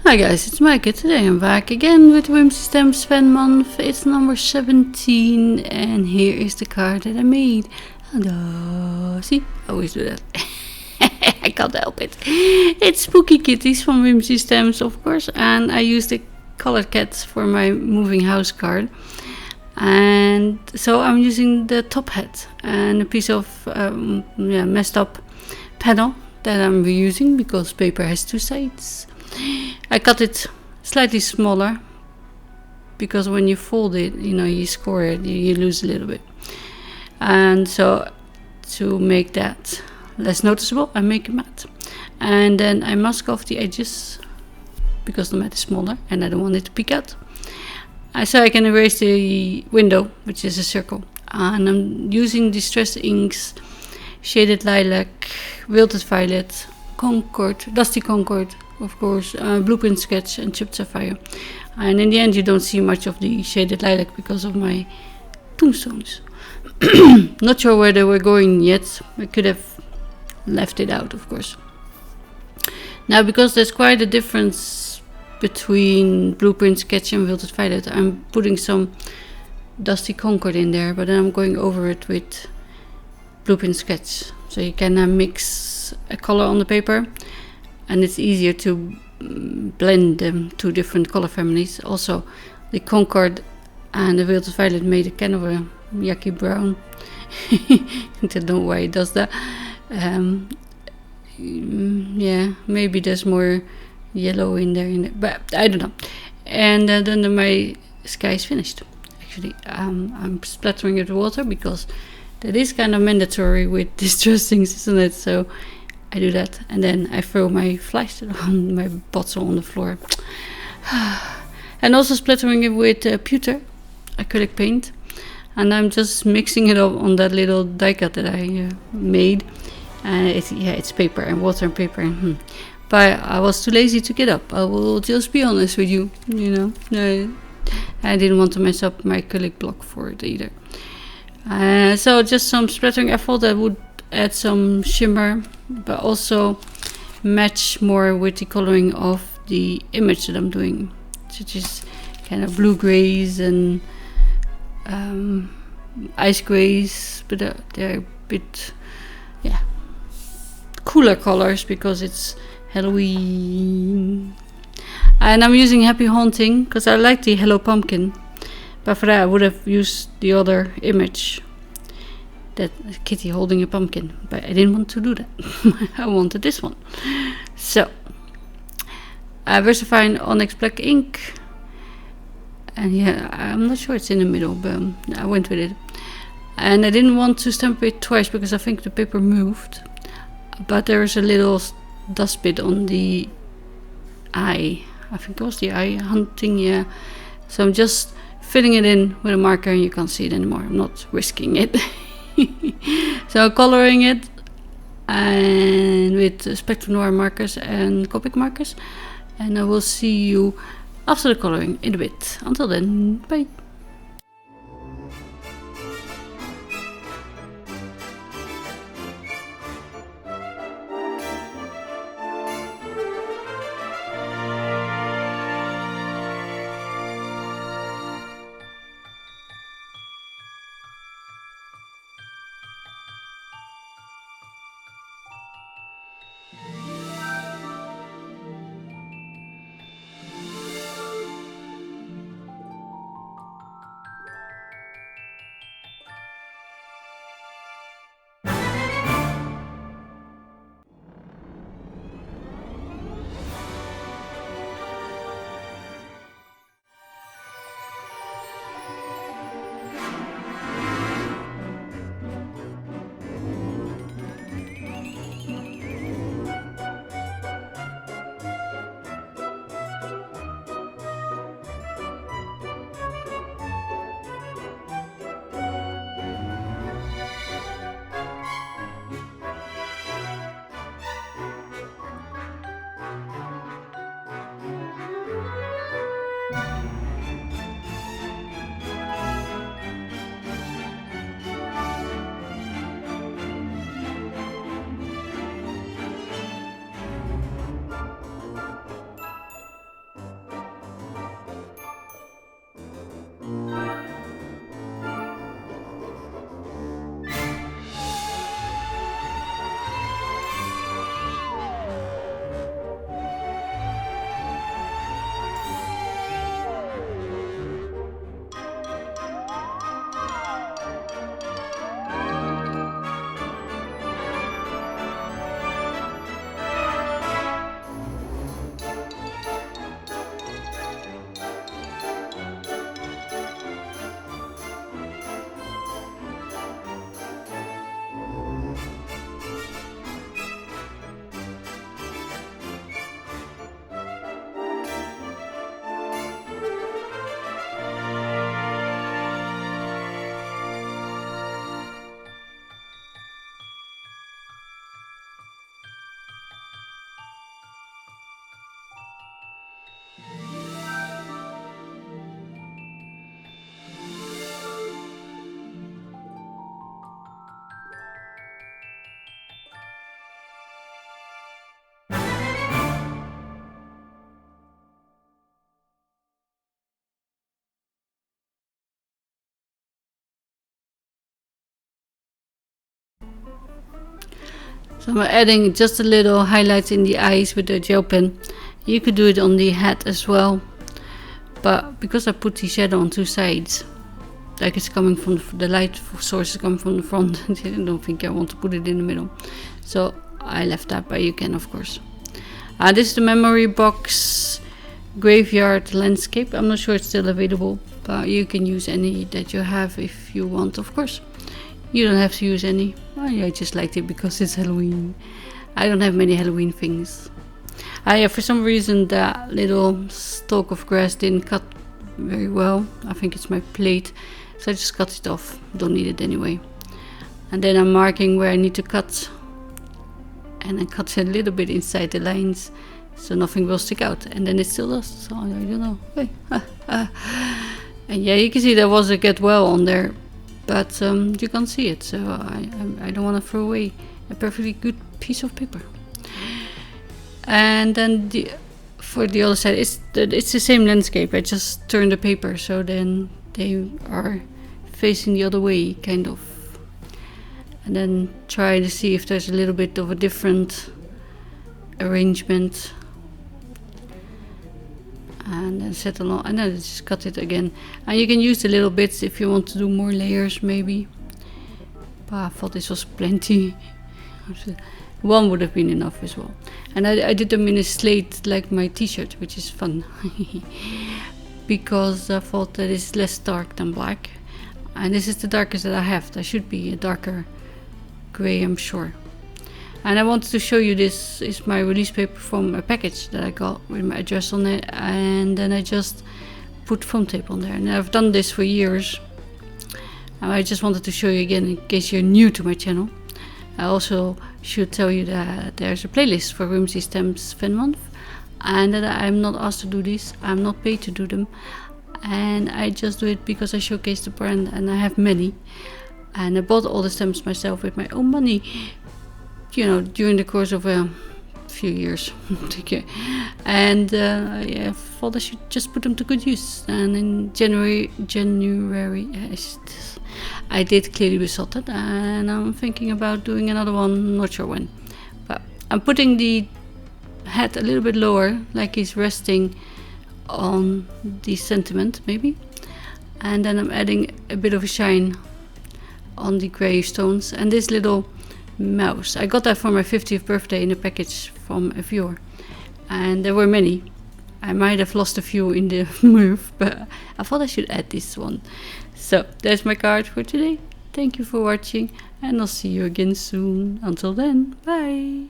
Hi guys, it's Maaike. Today I'm back again with Whimsy Stamps Fan Month. It's number 17 and here is the card that I made. Hello. See, I always do that. I can't help it. It's Spooky Kitties from Whimsy Stamps, of course, and I used the colored cats for my moving house card. And so I'm using the top hat and a piece of messed up panel that I'm reusing because paper has two sides. I cut it slightly smaller because when you fold it, you score it, you lose a little bit. And so to make that less noticeable, I make a mat. And then I mask off the edges because the mat is smaller and I don't want it to peek out. So I can erase the window, which is a circle. And I'm using Distress Inks, Shaded Lilac, Wilted Violet, Concord, Dusty Concord, of course, Blueprint Sketch and Chipped Sapphire. And in the end you don't see much of the Shaded Lilac because of my tombstones. Not sure where they were going yet. I could have left it out, of course. Now, because there's quite a difference between Blueprint Sketch and Wilted Violet, I'm putting some Dusty Concord in there, but then I'm going over it with Blueprint Sketch. So you can mix a color on the paper and it's easier to blend them two different color families. Also, the Concord and the Wilted Violet made a kind of a yucky brown. I don't know why it does that. Yeah, maybe there's more yellow in there, but I don't know. And then my sky is finished. Actually, I'm splattering it with water because that is kind of mandatory with Distress Inks, isn't it? So I do that, and then I throw my flash on my bottle on the floor. And also splattering it with pewter acrylic paint, and I'm just mixing it up on that little die cut that I made. It's paper and water and paper. But I was too lazy to get up. I will just be honest with you. I didn't want to mess up my acrylic block for it either. So just some splattering. I thought I would add some shimmer, but also match more with the coloring of the image that I'm doing, which is kind of blue grays and ice grays, but they're a bit cooler colors because it's Halloween. And I'm using Happy Haunting because I like the Hello Pumpkin, but for that I would have used the other image, that kitty holding a pumpkin, but I didn't want to do that. I wanted this one. So Versamagic Onyx Black ink, and I'm not sure it's in the middle, but I went with it. And I didn't want to stamp it twice because I think the paper moved, but there is a little dust bit on the eye. I think it was the eye hunting, so I'm just filling it in with a marker and you can't see it anymore. I'm not risking it. So coloring it and with Spectrum Noir markers and Copic markers, and I will see you after the coloring in a bit. Until then, bye. So I'm adding just a little highlights in the eyes with the gel pen. You could do it on the head as well, but because I put the shadow on two sides, like it's coming from the light source is coming from the front, I don't think I want to put it in the middle, so I left that, but you can of course. This is the memory box graveyard landscape. I'm not sure it's still available, but you can use any that you have if you want, of course. You don't have to use any. I just liked it because it's Halloween. I don't have many Halloween things. For some reason that little stalk of grass didn't cut very well. I think it's my plate, so I just cut it off. Don't need it anyway. And then I'm marking where I need to cut, and I cut a little bit inside the lines so nothing will stick out, and then it still does, so I don't know. Hey. And yeah, you can see there was a get well on there, but you can't see it, so I don't want to throw away a perfectly good piece of paper. And then for the other side, it's the same landscape. I just turn the paper so then they are facing the other way, kind of. And then try to see if there's a little bit of a different arrangement. And then set along, and then just cut it again. And you can use the little bits if you want to do more layers, maybe. But I thought this was plenty. One would have been enough as well. And I did them in a slate like my t-shirt, which is fun. Because I thought that it's less dark than black. And this is the darkest that I have. There should be a darker grey, I'm sure. And I wanted to show you, this is my release paper from a package that I got with my address on it. And then I just put foam tape on there. And I've done this for years. And I just wanted to show you again in case you're new to my channel. I also should tell you that there's a playlist for Whimsy Stamps Fan Month, and that I'm not asked to do this, I'm not paid to do them, and I just do it because I showcase the brand, and I have many, and I bought all the stamps myself with my own money, you know, during the course of a few years. And yeah, I thought I should just put them to good use. And in January I did Clearly Besotted, and I'm thinking about doing another one, not sure when. But I'm putting the head a little bit lower, like he's resting on the sentiment maybe. And then I'm adding a bit of a shine on the gravestones. And this little mouse, I got that for my 50th birthday in a package from a viewer. And there were many. I might have lost a few in the move, but I thought I should add this one. So that's my card for today. Thank you for watching, and I'll see you again soon. Until then, bye!